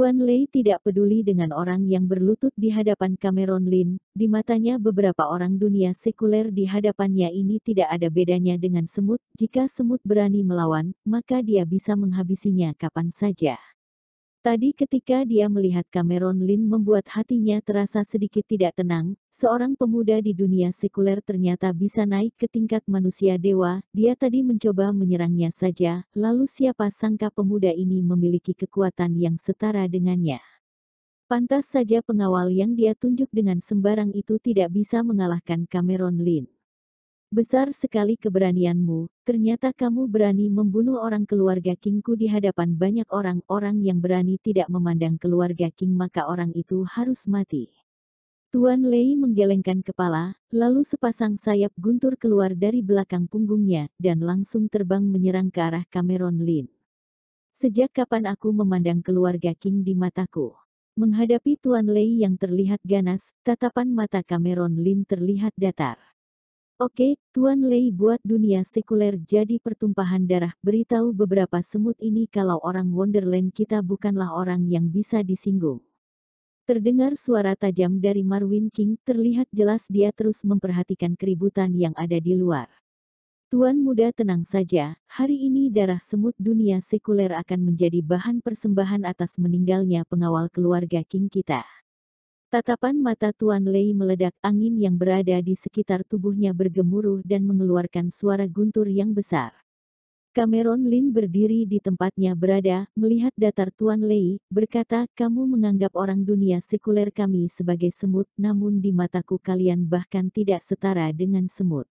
Tuan Lei tidak peduli dengan orang yang berlutut di hadapan Cameron Lin, di matanya beberapa orang dunia sekuler di hadapannya ini tidak ada bedanya dengan semut, jika semut berani melawan, maka dia bisa menghabisinya kapan saja. Tadi ketika dia melihat Cameron Lin membuat hatinya terasa sedikit tidak tenang, seorang pemuda di dunia sekuler ternyata bisa naik ke tingkat manusia dewa, dia tadi mencoba menyerangnya saja, lalu siapa sangka pemuda ini memiliki kekuatan yang setara dengannya. Pantas saja pengawal yang dia tunjuk dengan sembarang itu tidak bisa mengalahkan Cameron Lin. Besar sekali keberanianmu, ternyata kamu berani membunuh orang keluarga Kingku di hadapan banyak orang yang berani tidak memandang keluarga King maka orang itu harus mati. Tuan Lei menggelengkan kepala, lalu sepasang sayap guntur keluar dari belakang punggungnya, dan langsung terbang menyerang ke arah Cameron Lin. Sejak kapan aku memandang keluarga King di mataku? Menghadapi Tuan Lei yang terlihat ganas, tatapan mata Cameron Lin terlihat datar. Oke, Tuan Lei buat dunia sekuler jadi pertumpahan darah. Beritahu beberapa semut ini kalau orang Wonderland kita bukanlah orang yang bisa disinggung. Terdengar suara tajam dari Marwin King, terlihat jelas dia terus memperhatikan keributan yang ada di luar. Tuan muda tenang saja, hari ini darah semut dunia sekuler akan menjadi bahan persembahan atas meninggalnya pengawal keluarga King kita. Tatapan mata Tuan Lei meledak, angin yang berada di sekitar tubuhnya bergemuruh dan mengeluarkan suara guntur yang besar. Cameron Lin berdiri di tempatnya berada, melihat datar Tuan Lei, berkata, kamu menganggap orang dunia sekuler kami sebagai semut, namun di mataku kalian bahkan tidak setara dengan semut.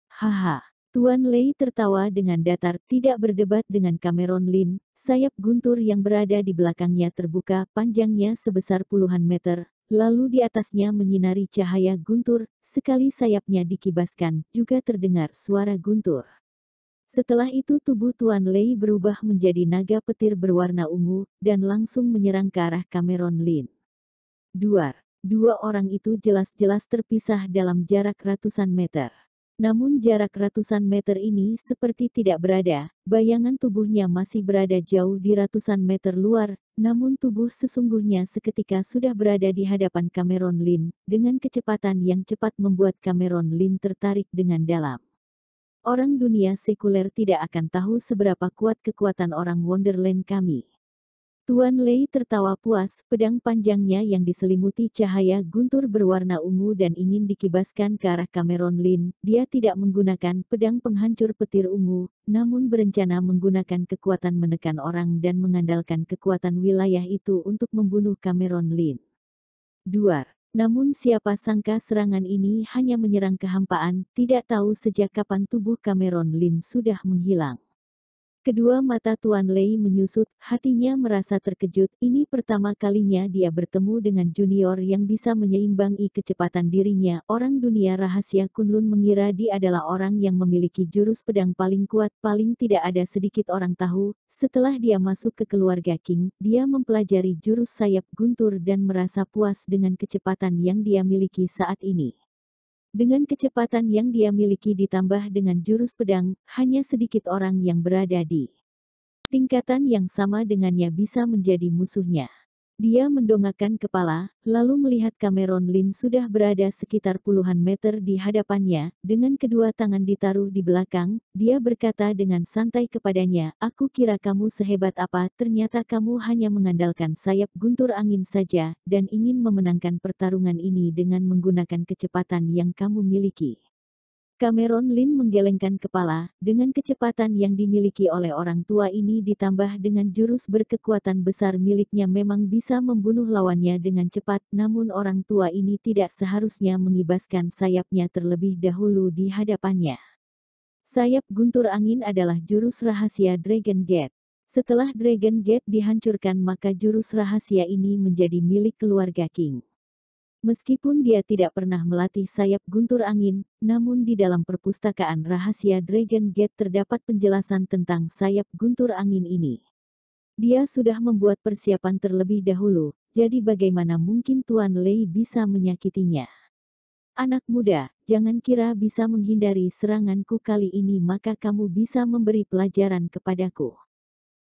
Haha. Tuan Lei tertawa dengan datar, tidak berdebat dengan Cameron Lin, sayap guntur yang berada di belakangnya terbuka, panjangnya sebesar puluhan meter. Lalu di atasnya menyinari cahaya guntur, sekali sayapnya dikibaskan, juga terdengar suara guntur. Setelah itu tubuh Tuan Lei berubah menjadi naga petir berwarna ungu, dan langsung menyerang ke arah Cameron Lin. Dua orang itu jelas-jelas terpisah dalam jarak ratusan meter. Namun jarak ratusan meter ini seperti tidak berada, bayangan tubuhnya masih berada jauh di ratusan meter luar, namun tubuh sesungguhnya seketika sudah berada di hadapan Cameron Lin, dengan kecepatan yang cepat membuat Cameron Lin tertarik dengan dalam. Orang dunia sekuler tidak akan tahu seberapa kuat kekuatan orang Wonderland kami. Tuan Lei tertawa puas, pedang panjangnya yang diselimuti cahaya guntur berwarna ungu dan ingin dikibaskan ke arah Cameron Lin. Dia tidak menggunakan pedang penghancur petir ungu, namun berencana menggunakan kekuatan menekan orang dan mengandalkan kekuatan wilayah itu untuk membunuh Cameron Lin. Namun siapa sangka serangan ini hanya menyerang kehampaan, tidak tahu sejak kapan tubuh Cameron Lin sudah menghilang. Kedua mata Tuan Lei menyusut, hatinya merasa terkejut, ini pertama kalinya dia bertemu dengan junior yang bisa menyeimbangi kecepatan dirinya. Orang dunia rahasia Kunlun mengira dia adalah orang yang memiliki jurus pedang paling kuat, paling tidak ada sedikit orang tahu. Setelah dia masuk ke keluarga King, dia mempelajari jurus sayap guntur dan merasa puas dengan kecepatan yang dia miliki saat ini. Dengan kecepatan yang dia miliki ditambah dengan jurus pedang, hanya sedikit orang yang berada di tingkatan yang sama dengannya bisa menjadi musuhnya. Dia mendongakkan kepala, lalu melihat Cameron Lin sudah berada sekitar puluhan meter di hadapannya, dengan kedua tangan ditaruh di belakang, dia berkata dengan santai kepadanya, aku kira kamu sehebat apa, ternyata kamu hanya mengandalkan sayap guntur angin saja, dan ingin memenangkan pertarungan ini dengan menggunakan kecepatan yang kamu miliki. Cameron Lin menggelengkan kepala, dengan kecepatan yang dimiliki oleh orang tua ini ditambah dengan jurus berkekuatan besar miliknya memang bisa membunuh lawannya dengan cepat, namun orang tua ini tidak seharusnya mengibaskan sayapnya terlebih dahulu di hadapannya. Sayap guntur angin adalah jurus rahasia Dragon Gate. Setelah Dragon Gate dihancurkan maka jurus rahasia ini menjadi milik keluarga King. Meskipun dia tidak pernah melatih sayap guntur angin, namun di dalam perpustakaan rahasia Dragon Gate terdapat penjelasan tentang sayap guntur angin ini. Dia sudah membuat persiapan terlebih dahulu, jadi bagaimana mungkin Tuan Lei bisa menyakitinya? Anak muda, jangan kira bisa menghindari seranganku kali ini maka kamu bisa memberi pelajaran kepadaku.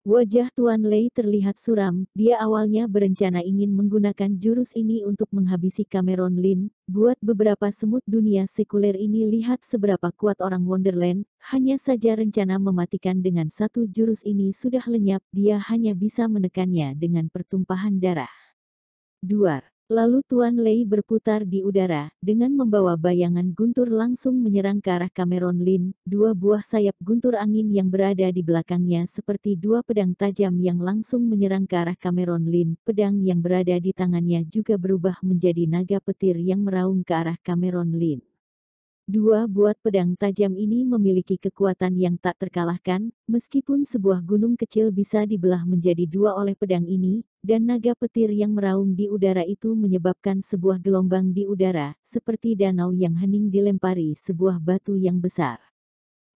Wajah Tuan Lei terlihat suram, dia awalnya berencana ingin menggunakan jurus ini untuk menghabisi Cameron Lin, buat beberapa semut dunia sekuler ini lihat seberapa kuat orang Wonderland, hanya saja rencana mematikan dengan satu jurus ini sudah lenyap, dia hanya bisa menekannya dengan pertumpahan darah. Duar. Lalu Tuan Lei berputar di udara, dengan membawa bayangan guntur langsung menyerang ke arah Cameron Lin, dua buah sayap guntur angin yang berada di belakangnya seperti dua pedang tajam yang langsung menyerang ke arah Cameron Lin, pedang yang berada di tangannya juga berubah menjadi naga petir yang meraung ke arah Cameron Lin. Dua buah pedang tajam ini memiliki kekuatan yang tak terkalahkan, meskipun sebuah gunung kecil bisa dibelah menjadi dua oleh pedang ini, dan naga petir yang meraung di udara itu menyebabkan sebuah gelombang di udara, seperti danau yang hening dilempari sebuah batu yang besar.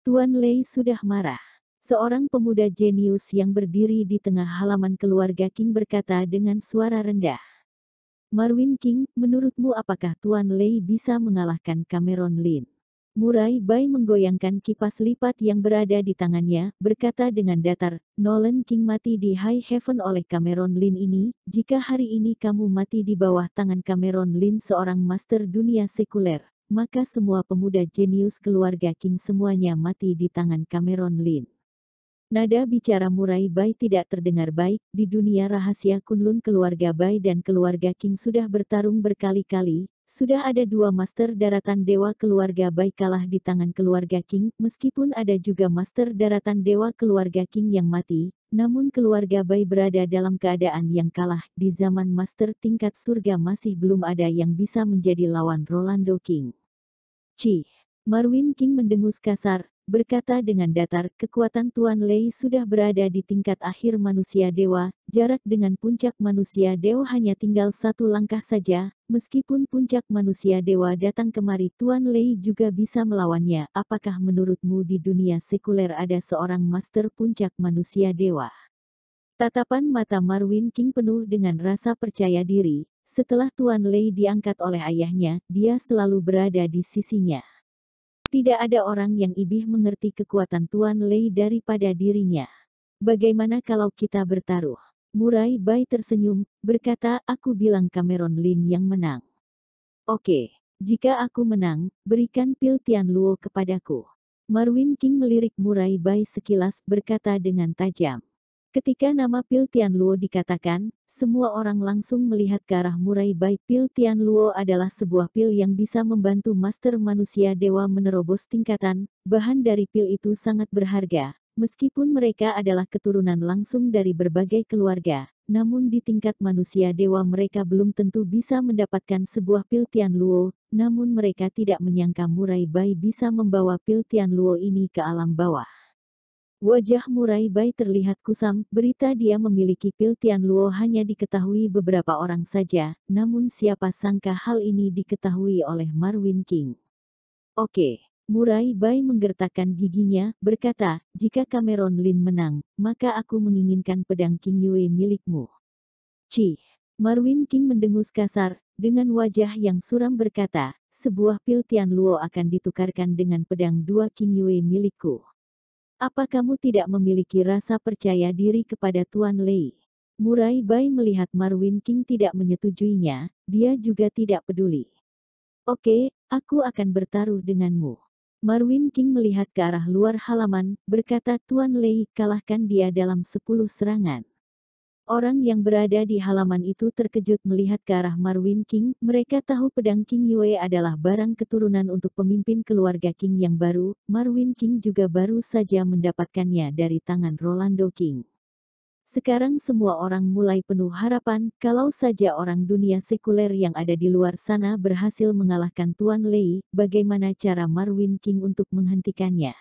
Tuan Lei sudah marah. Seorang pemuda jenius yang berdiri di tengah halaman keluarga King berkata dengan suara rendah. Marwin King, menurutmu apakah Tuan Lei bisa mengalahkan Cameron Lin? Murai Bai menggoyangkan kipas lipat yang berada di tangannya, berkata dengan datar, Nolan King mati di High Heaven oleh Cameron Lin ini, jika hari ini kamu mati di bawah tangan Cameron Lin seorang master dunia sekuler, maka semua pemuda jenius keluarga King semuanya mati di tangan Cameron Lin. Nada bicara Murai Bai tidak terdengar baik, di dunia rahasia Kunlun keluarga Bai dan keluarga King sudah bertarung berkali-kali, sudah ada dua master daratan dewa keluarga Bai kalah di tangan keluarga King, meskipun ada juga master daratan dewa keluarga King yang mati, namun keluarga Bai berada dalam keadaan yang kalah, di zaman master tingkat surga masih belum ada yang bisa menjadi lawan Rolando King. Cih, Marwin King mendengus kasar, berkata dengan datar, kekuatan Tuan Lei sudah berada di tingkat akhir manusia dewa, jarak dengan puncak manusia dewa hanya tinggal satu langkah saja, meskipun puncak manusia dewa datang kemari Tuan Lei juga bisa melawannya, apakah menurutmu di dunia sekuler ada seorang master puncak manusia dewa? Tatapan mata Marwin King penuh dengan rasa percaya diri, setelah Tuan Lei diangkat oleh ayahnya, dia selalu berada di sisinya. Tidak ada orang yang lebih mengerti kekuatan Tuan Lei daripada dirinya. Bagaimana kalau kita bertaruh? Murai Bai tersenyum, berkata, aku bilang Cameron Lin yang menang. Oke, jika aku menang, berikan pil Tian Luo kepadaku. Marwin King melirik Murai Bai sekilas, berkata dengan tajam. Ketika nama pil Tian Luo dikatakan, semua orang langsung melihat ke arah Murai Bai. Pil Tian Luo adalah sebuah pil yang bisa membantu master manusia dewa menerobos tingkatan, bahan dari pil itu sangat berharga, meskipun mereka adalah keturunan langsung dari berbagai keluarga, namun di tingkat manusia dewa mereka belum tentu bisa mendapatkan sebuah pil Tian Luo, namun mereka tidak menyangka Murai Bai bisa membawa pil Tian Luo ini ke alam bawah. Wajah Murai Bai terlihat kusam, berita dia memiliki pil Tian Luo hanya diketahui beberapa orang saja, namun siapa sangka hal ini diketahui oleh Marwin King. Oke, Murai Bai menggertakkan giginya, berkata, jika Cameron Lin menang, maka aku menginginkan pedang King Yue milikmu. Cih, Marwin King mendengus kasar, dengan wajah yang suram berkata, sebuah pil Tian Luo akan ditukarkan dengan pedang dua King Yue milikku. Apa kamu tidak memiliki rasa percaya diri kepada Tuan Lei? Murai Bai melihat Marwin King tidak menyetujuinya, dia juga tidak peduli. Oke, aku akan bertaruh denganmu. Marwin King melihat ke arah luar halaman, berkata Tuan Lei kalahkan dia dalam 10 serangan. Orang yang berada di halaman itu terkejut melihat ke arah Marwin King, mereka tahu pedang King Yue adalah barang keturunan untuk pemimpin keluarga King yang baru, Marwin King juga baru saja mendapatkannya dari tangan Rolando King. Sekarang semua orang mulai penuh harapan, kalau saja orang dunia sekuler yang ada di luar sana berhasil mengalahkan Tuan Lei, bagaimana cara Marwin King untuk menghentikannya?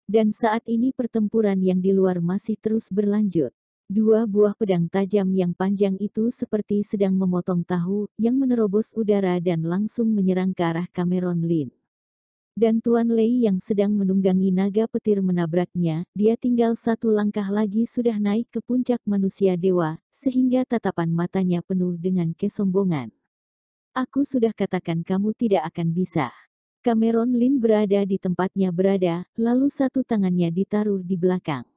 Dan saat ini pertempuran yang di luar masih terus berlanjut. Dua buah pedang tajam yang panjang itu seperti sedang memotong tahu, yang menerobos udara dan langsung menyerang ke arah Cameron Lin. Dan Tuan Lei yang sedang menunggangi naga petir menabraknya, dia tinggal satu langkah lagi sudah naik ke puncak manusia dewa, sehingga tatapan matanya penuh dengan kesombongan. Aku sudah katakan kamu tidak akan bisa. Cameron Lin berada di tempatnya berada, lalu satu tangannya ditaruh di belakang.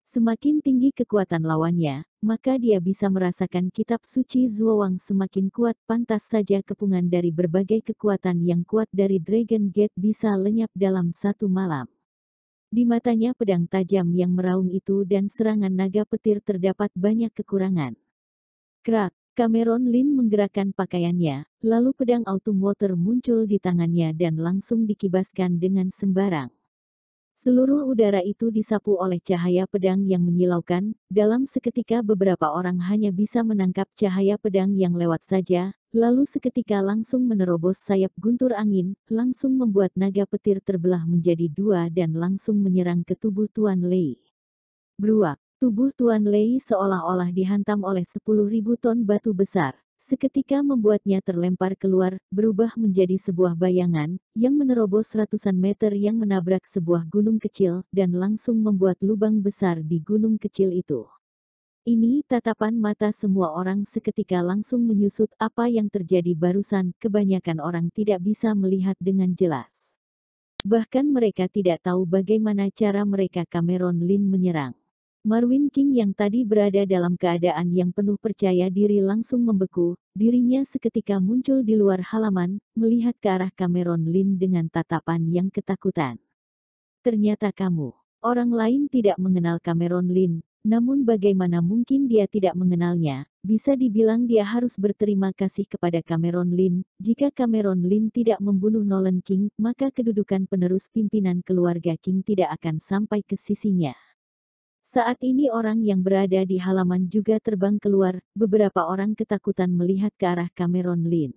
Semakin tinggi kekuatan lawannya, maka dia bisa merasakan kitab suci Zhuang semakin kuat. Pantas saja kepungan dari berbagai kekuatan yang kuat dari Dragon Gate bisa lenyap dalam satu malam. Di matanya pedang tajam yang meraung itu dan serangan naga petir terdapat banyak kekurangan. Krak, Cameron Lin menggerakkan pakaiannya, lalu pedang Autumn Water muncul di tangannya dan langsung dikibaskan dengan sembarang. Seluruh udara itu disapu oleh cahaya pedang yang menyilaukan. Dalam seketika beberapa orang hanya bisa menangkap cahaya pedang yang lewat saja, lalu seketika langsung menerobos sayap guntur angin, langsung membuat naga petir terbelah menjadi dua dan langsung menyerang ke tubuh Tuan Lei. Bruak, tubuh Tuan Lei seolah-olah dihantam oleh 10.000 ton batu besar. Seketika membuatnya terlempar keluar, berubah menjadi sebuah bayangan, yang menerobos ratusan meter yang menabrak sebuah gunung kecil, dan langsung membuat lubang besar di gunung kecil itu. Ini tatapan mata semua orang seketika langsung menyusut apa yang terjadi barusan, kebanyakan orang tidak bisa melihat dengan jelas. Bahkan mereka tidak tahu bagaimana cara mereka Cameron Lin menyerang. Marwin King yang tadi berada dalam keadaan yang penuh percaya diri langsung membeku, dirinya seketika muncul di luar halaman, melihat ke arah Cameron Lin dengan tatapan yang ketakutan. Ternyata kamu, orang lain tidak mengenal Cameron Lin, namun bagaimana mungkin dia tidak mengenalnya, bisa dibilang dia harus berterima kasih kepada Cameron Lin. Jika Cameron Lin tidak membunuh Nolan King, maka kedudukan penerus pimpinan keluarga King tidak akan sampai ke sisinya. Saat ini orang yang berada di halaman juga terbang keluar, beberapa orang ketakutan melihat ke arah Cameron Lin.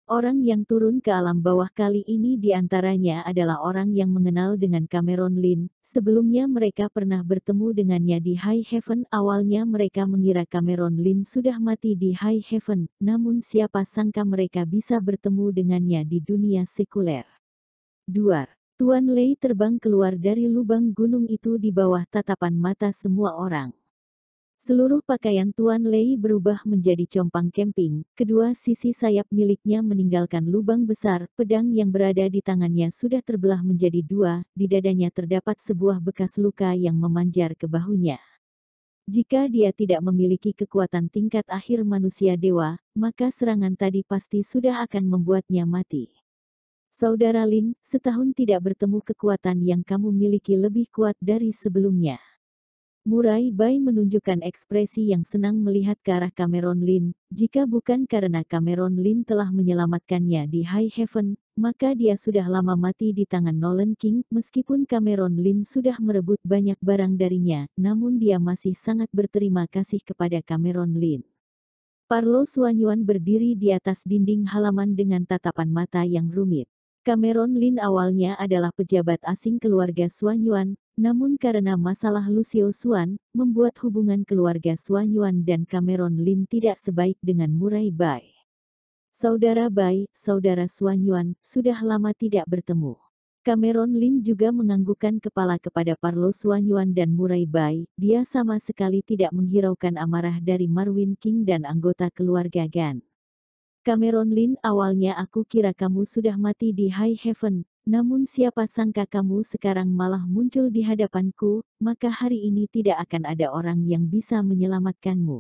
Orang yang turun ke alam bawah kali ini diantaranya adalah orang yang mengenal dengan Cameron Lin. Sebelumnya mereka pernah bertemu dengannya di High Heaven. Awalnya mereka mengira Cameron Lin sudah mati di High Heaven, namun siapa sangka mereka bisa bertemu dengannya di dunia sekuler. Duar. Tuan Lei terbang keluar dari lubang gunung itu di bawah tatapan mata semua orang. Seluruh pakaian Tuan Lei berubah menjadi compang camping, kedua sisi sayap miliknya meninggalkan lubang besar, pedang yang berada di tangannya sudah terbelah menjadi dua, di dadanya terdapat sebuah bekas luka yang memanjar ke bahunya. Jika dia tidak memiliki kekuatan tingkat akhir manusia dewa, maka serangan tadi pasti sudah akan membuatnya mati. Saudara Lin, setahun tidak bertemu kekuatan yang kamu miliki lebih kuat dari sebelumnya. Murai Bai menunjukkan ekspresi yang senang melihat ke arah Cameron Lin. Jika bukan karena Cameron Lin telah menyelamatkannya di High Heaven, maka dia sudah lama mati di tangan Nolan King. Meskipun Cameron Lin sudah merebut banyak barang darinya, namun dia masih sangat berterima kasih kepada Cameron Lin. Parlo Suanyuan berdiri di atas dinding halaman dengan tatapan mata yang rumit. Cameron Lin awalnya adalah pejabat asing keluarga Suanyuan, namun karena masalah Lucio Xuan, membuat hubungan keluarga Suanyuan dan Cameron Lin tidak sebaik dengan Murai Bai. Saudara Bai, saudara Suanyuan, sudah lama tidak bertemu. Cameron Lin juga menganggukkan kepala kepada Parlo Suanyuan dan Murai Bai. Dia sama sekali tidak menghiraukan amarah dari Marwin King dan anggota keluarga Gan. Cameron Lin, awalnya aku kira kamu sudah mati di High Heaven, namun siapa sangka kamu sekarang malah muncul di hadapanku, maka hari ini tidak akan ada orang yang bisa menyelamatkanmu.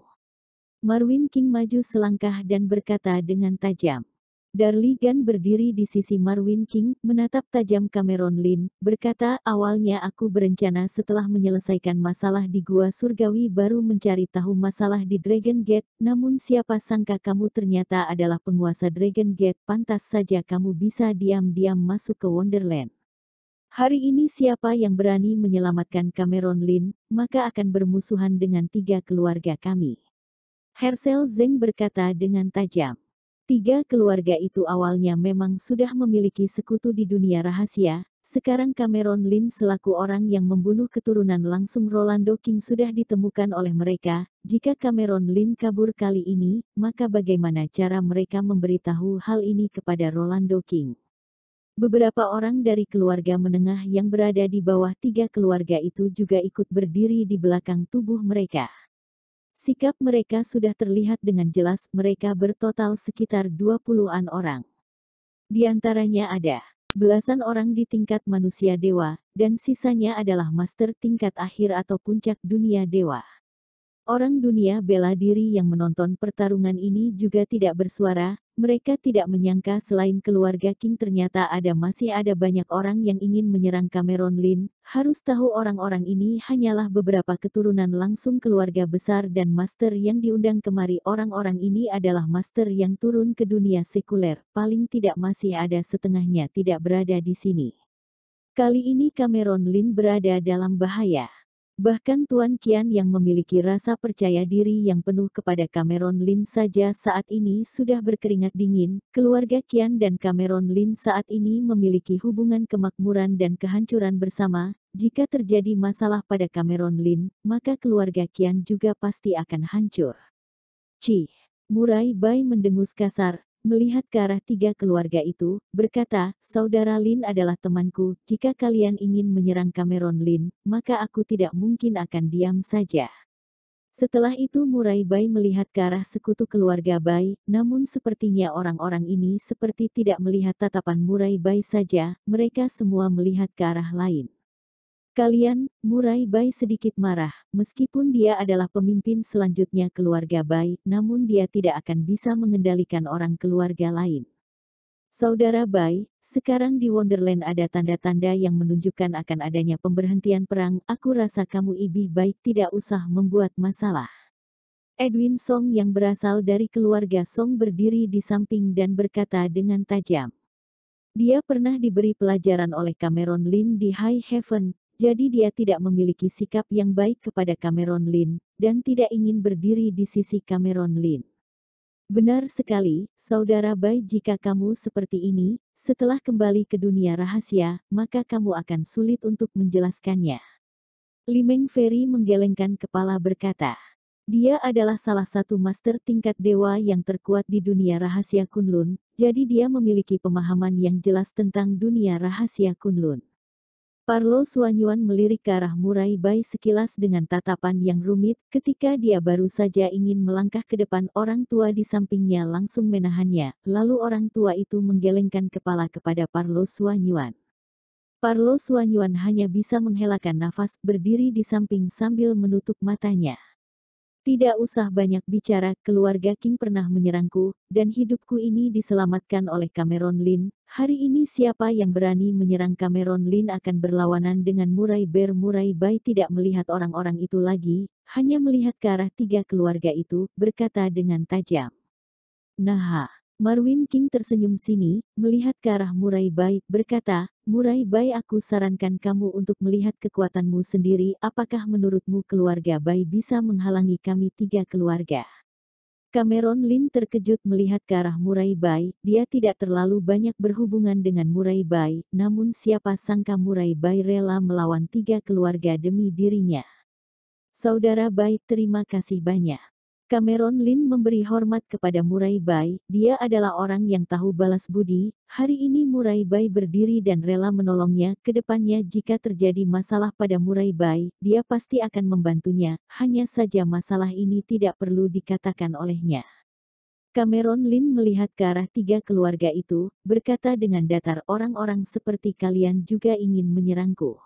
Marwin King maju selangkah dan berkata dengan tajam. Darlie Gan berdiri di sisi Marwin King, menatap tajam Cameron Lin, berkata, awalnya aku berencana setelah menyelesaikan masalah di Gua Surgawi baru mencari tahu masalah di Dragon Gate, namun siapa sangka kamu ternyata adalah penguasa Dragon Gate, pantas saja kamu bisa diam-diam masuk ke Wonderland. Hari ini siapa yang berani menyelamatkan Cameron Lin, maka akan bermusuhan dengan tiga keluarga kami. Herschel Zeng berkata dengan tajam. Tiga keluarga itu awalnya memang sudah memiliki sekutu di dunia rahasia, sekarang Cameron Lin selaku orang yang membunuh keturunan langsung Rolando King sudah ditemukan oleh mereka. Jika Cameron Lin kabur kali ini, maka bagaimana cara mereka memberitahu hal ini kepada Rolando King? Beberapa orang dari keluarga menengah yang berada di bawah tiga keluarga itu juga ikut berdiri di belakang tubuh mereka. Sikap mereka sudah terlihat dengan jelas, mereka bertotal sekitar 20-an orang. Di antaranya ada belasan orang di tingkat manusia dewa, dan sisanya adalah master tingkat akhir atau puncak dunia dewa. Orang dunia bela diri yang menonton pertarungan ini juga tidak bersuara, mereka tidak menyangka selain keluarga King ternyata masih ada banyak orang yang ingin menyerang Cameron Lin. Harus tahu orang-orang ini hanyalah beberapa keturunan langsung keluarga besar dan master yang diundang kemari. Orang-orang ini adalah master yang turun ke dunia sekuler, paling tidak masih ada setengahnya tidak berada di sini. Kali ini Cameron Lin berada dalam bahaya. Bahkan Tuan Qian yang memiliki rasa percaya diri yang penuh kepada Cameron Lin saja saat ini sudah berkeringat dingin. Keluarga Qian dan Cameron Lin saat ini memiliki hubungan kemakmuran dan kehancuran bersama. Jika terjadi masalah pada Cameron Lin, maka keluarga Qian juga pasti akan hancur. Cih, Murai Bai mendengus kasar. Melihat ke arah tiga keluarga itu, berkata, Saudara Lin adalah temanku, jika kalian ingin menyerang Cameron Lin, maka aku tidak mungkin akan diam saja. Setelah itu Murai Bai melihat ke arah sekutu keluarga Bai, namun sepertinya orang-orang ini seperti tidak melihat tatapan Murai Bai saja, mereka semua melihat ke arah lain. Kalian, Murai Bai sedikit marah, meskipun dia adalah pemimpin selanjutnya keluarga Bai, namun dia tidak akan bisa mengendalikan orang keluarga lain. Saudara Bai, sekarang di Wonderland ada tanda-tanda yang menunjukkan akan adanya pemberhentian perang, aku rasa kamu lebih baik tidak usah membuat masalah. Edwin Song yang berasal dari keluarga Song berdiri di samping dan berkata dengan tajam. Dia pernah diberi pelajaran oleh Cameron Lin di High Heaven. Jadi dia tidak memiliki sikap yang baik kepada Cameron Lin, dan tidak ingin berdiri di sisi Cameron Lin. Benar sekali, Saudara Bai, jika kamu seperti ini, setelah kembali ke dunia rahasia, maka kamu akan sulit untuk menjelaskannya. Limeng Feri menggelengkan kepala berkata. Dia adalah salah satu master tingkat dewa yang terkuat di dunia rahasia Kunlun, jadi dia memiliki pemahaman yang jelas tentang dunia rahasia Kunlun. Parlo Suanyuan melirik ke arah Murai Bai sekilas dengan tatapan yang rumit. Ketika dia baru saja ingin melangkah ke depan, orang tua di sampingnya langsung menahannya. Lalu orang tua itu menggelengkan kepala kepada Parlo Suanyuan. Parlo Suanyuan hanya bisa menghelakan nafas, berdiri di samping sambil menutup matanya. Tidak usah banyak bicara, keluarga King pernah menyerangku, dan hidupku ini diselamatkan oleh Cameron Lin. Hari ini siapa yang berani menyerang Cameron Lin akan berlawanan dengan Murai Bai. Murai Bai tidak melihat orang-orang itu lagi, hanya melihat ke arah tiga keluarga itu, berkata dengan tajam. Nah, Marwin King tersenyum sini, melihat ke arah Murai Bai, berkata, Murai Bai, aku sarankan kamu untuk melihat kekuatanmu sendiri. Apakah menurutmu keluarga Bai bisa menghalangi kami tiga keluarga? Cameron Lin terkejut melihat ke arah Murai Bai, dia tidak terlalu banyak berhubungan dengan Murai Bai, namun siapa sangka Murai Bai rela melawan tiga keluarga demi dirinya. Saudara Bai, terima kasih banyak. Cameron Lin memberi hormat kepada Murai Bai, dia adalah orang yang tahu balas budi. Hari ini Murai Bai berdiri dan rela menolongnya. Kedepannya jika terjadi masalah pada Murai Bai, dia pasti akan membantunya, hanya saja masalah ini tidak perlu dikatakan olehnya. Cameron Lin melihat ke arah tiga keluarga itu, berkata dengan datar, orang-orang seperti kalian juga ingin menyerangku.